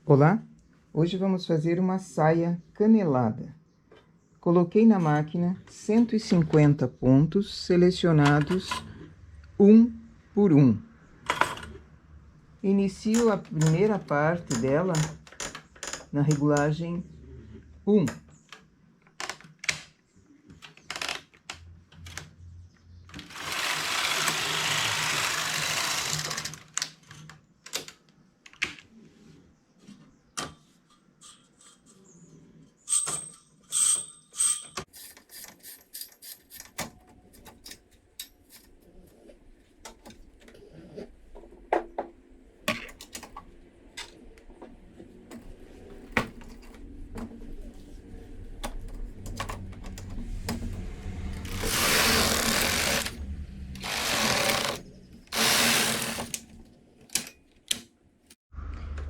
Olá, hoje vamos fazer uma saia canelada. Coloquei na máquina 150 pontos selecionados um por um. Inicio a primeira parte dela na regulagem 1.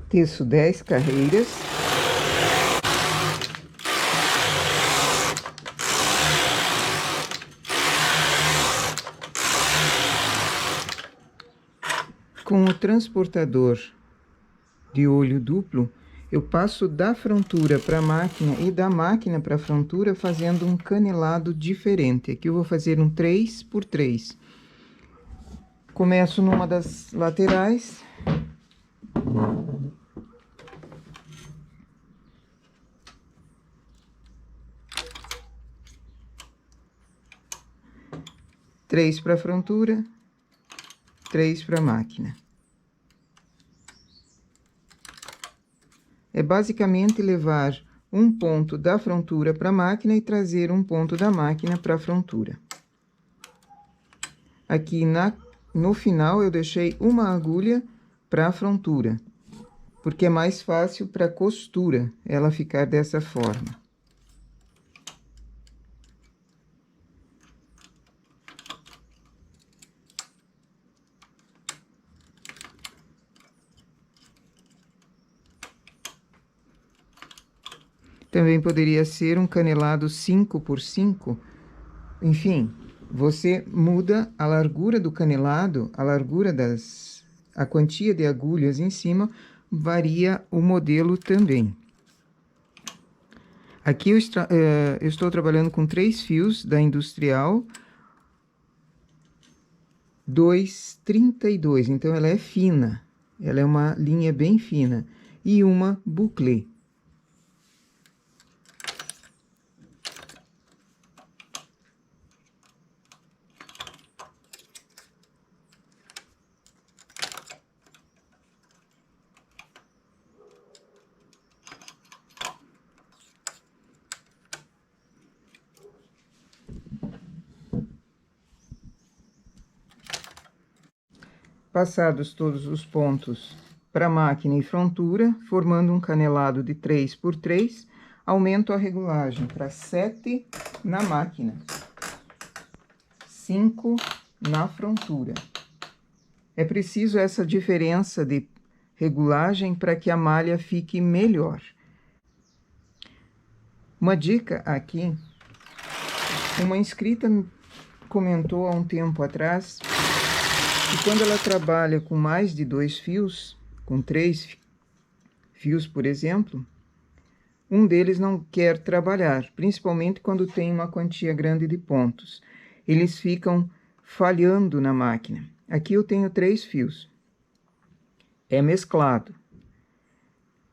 Teço 10 carreiras. Com o transportador de olho duplo, eu passo da frontura para a máquina e da máquina para a frontura, fazendo um canelado diferente. Aqui eu vou fazer um 3x3. Começo numa das laterais. Três para a frontura, 3 para a máquina. É basicamente levar um ponto da frontura para a máquina e trazer um ponto da máquina para a frontura. Aqui no final eu deixei uma agulha para a frontura, porque é mais fácil para a costura ela ficar dessa forma. Também poderia ser um canelado 5x5. Enfim, você muda a largura do canelado, a quantia de agulhas em cima, varia o modelo também. Aqui eu estou trabalhando com 3 fios da Industrial 232, então ela é fina, ela é uma linha bem fina, e uma bouclé. Passados todos os pontos para a máquina e frontura, formando um canelado de 3x3, aumento a regulagem para 7 na máquina, 5 na frontura. É preciso essa diferença de regulagem para que a malha fique melhor. Uma dica aqui, uma inscrita comentou há um tempo atrás que quando ela trabalha com mais de 2 fios, com 3 fios, por exemplo, um deles não quer trabalhar, principalmente quando tem uma quantia grande de pontos. Eles ficam falhando na máquina. Aqui eu tenho 3 fios. É mesclado.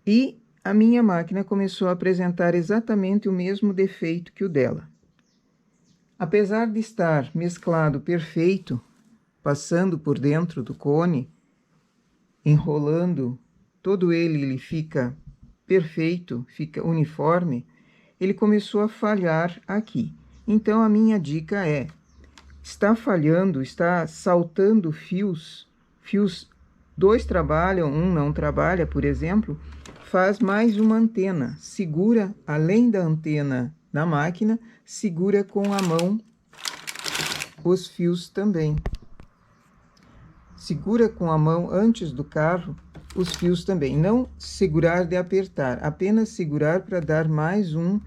E a minha máquina começou a apresentar exatamente o mesmo defeito que o dela. Apesar de estar mesclado perfeito, passando por dentro do cone, enrolando, todo ele fica perfeito, fica uniforme, ele começou a falhar aqui. Então, a minha dica é, está falhando, está saltando fios, 2 trabalham, um não trabalha, por exemplo, faz mais uma antena, segura, além da antena na máquina, segura com a mão os fios também. Segura com a mão antes do carro os fios também. Não segurar de apertar, apenas segurar para dar mais um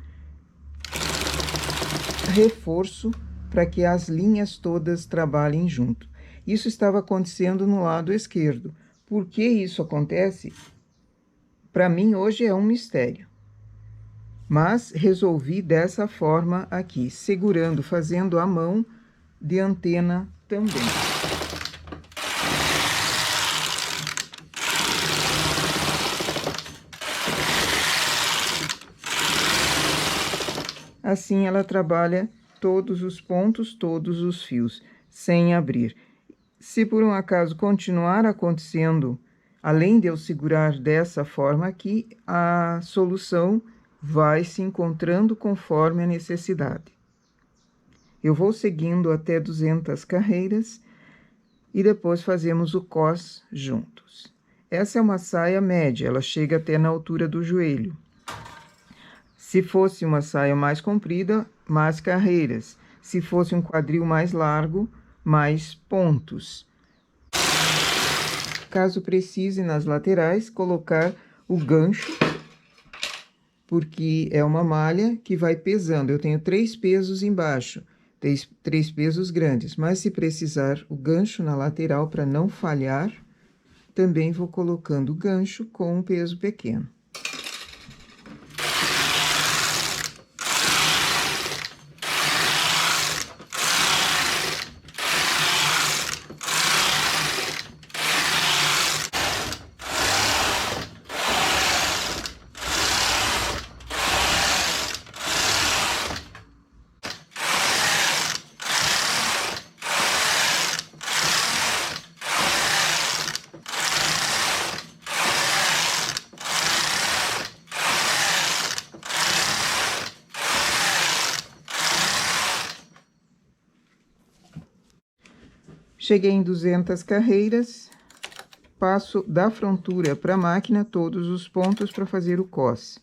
reforço para que as linhas todas trabalhem junto. Isso estava acontecendo no lado esquerdo. Por que isso acontece? Para mim, hoje é um mistério. Mas resolvi dessa forma aqui, segurando, fazendo a mão de antena também. Assim ela trabalha todos os pontos, todos os fios, sem abrir. Se por um acaso continuar acontecendo, além de eu segurar dessa forma aqui, a solução vai se encontrando conforme a necessidade. Eu vou seguindo até 200 carreiras e depois fazemos o cos juntos. Essa é uma saia média, ela chega até na altura do joelho. Se fosse uma saia mais comprida, mais carreiras. Se fosse um quadril mais largo, mais pontos. Caso precise, nas laterais, colocar o gancho, porque é uma malha que vai pesando. Eu tenho 3 pesos embaixo, 3 pesos grandes, mas se precisar o gancho na lateral para não falhar, também vou colocando o gancho com um peso pequeno. Cheguei em 200 carreiras, passo da frontura para a máquina todos os pontos para fazer o cos.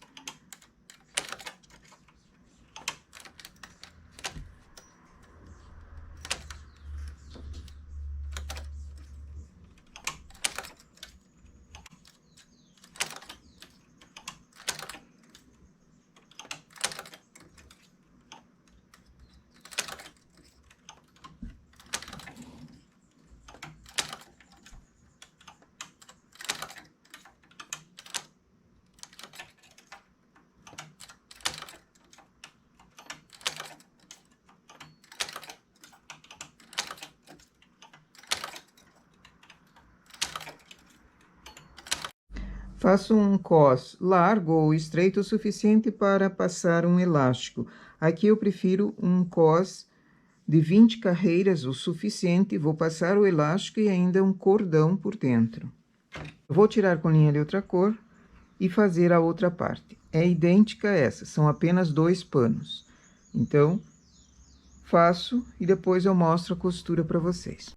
Faço um cos largo ou estreito o suficiente para passar um elástico. Aqui eu prefiro um cos de 20 carreiras, o suficiente. Vou passar o elástico e ainda um cordão por dentro. Vou tirar com linha de outra cor e fazer a outra parte. É idêntica a essa, são apenas 2 panos. Então, faço e depois eu mostro a costura para vocês.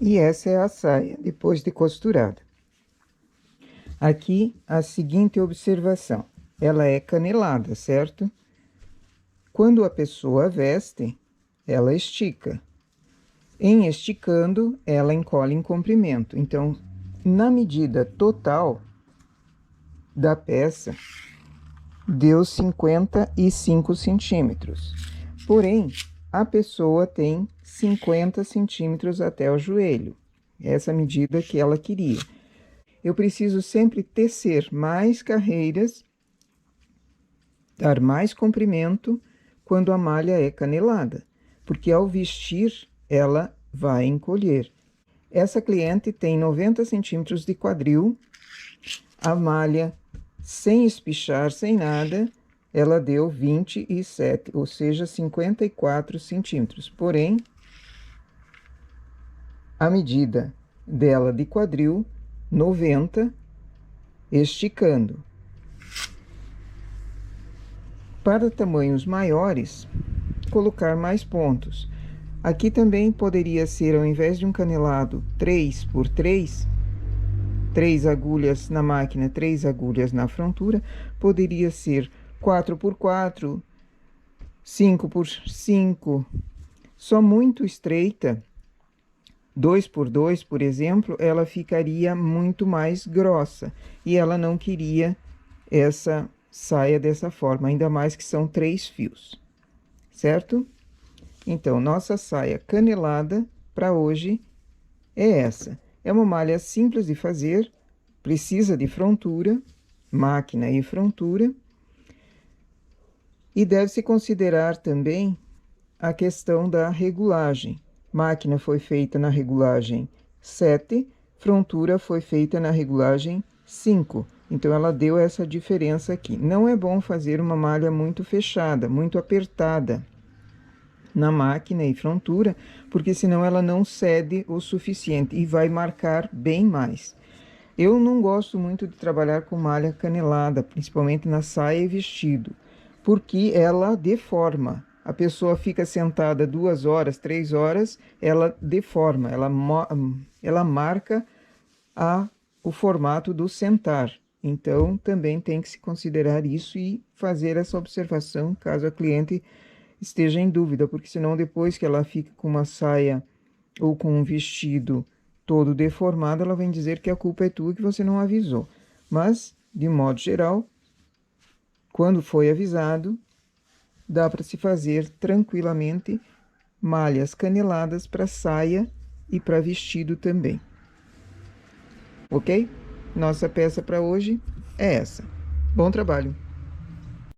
E essa é a saia, depois de costurada. Aqui, a seguinte observação. Ela é canelada, certo? Quando a pessoa veste, ela estica. Em esticando, ela encolhe em comprimento. Então, na medida total da peça, deu 55 centímetros. Porém, a pessoa tem 50 centímetros até o joelho. Essa medida que ela queria. Eu preciso sempre tecer mais carreiras, dar mais comprimento quando a malha é canelada, porque ao vestir ela vai encolher. Essa cliente tem 90 centímetros de quadril, a malha sem espichar, sem nada, ela deu 27, ou seja, 54 centímetros. Porém, a medida dela de quadril, 90, esticando. Para tamanhos maiores, colocar mais pontos. Aqui também poderia ser, ao invés de um canelado 3x3, 3 agulhas na máquina, 3 agulhas na frontura, poderia ser 4x4, 5x5, só muito estreita, 2x2, por exemplo, ela ficaria muito mais grossa, e ela não queria essa saia dessa forma, ainda mais que são 3 fios, certo? Então, nossa saia canelada para hoje é essa. É uma malha simples de fazer, precisa de frontura, máquina e frontura. E deve-se considerar também a questão da regulagem. Máquina foi feita na regulagem 7, frontura foi feita na regulagem 5. Então, ela deu essa diferença aqui. Não é bom fazer uma malha muito fechada, muito apertada na máquina e frontura, porque senão ela não cede o suficiente e vai marcar bem mais. Eu não gosto muito de trabalhar com malha canelada, principalmente na saia e vestido, porque ela deforma. A pessoa fica sentada 2 horas, 3 horas, ela deforma, ela marca o formato do sentar. Então, também tem que se considerar isso e fazer essa observação, caso a cliente esteja em dúvida, porque senão depois que ela fica com uma saia ou com um vestido todo deformado, ela vem dizer que a culpa é tua, que você não avisou. Mas, de modo geral, quando foi avisado, dá para se fazer tranquilamente malhas caneladas para saia e para vestido também. Ok? Nossa peça para hoje é essa. Bom trabalho!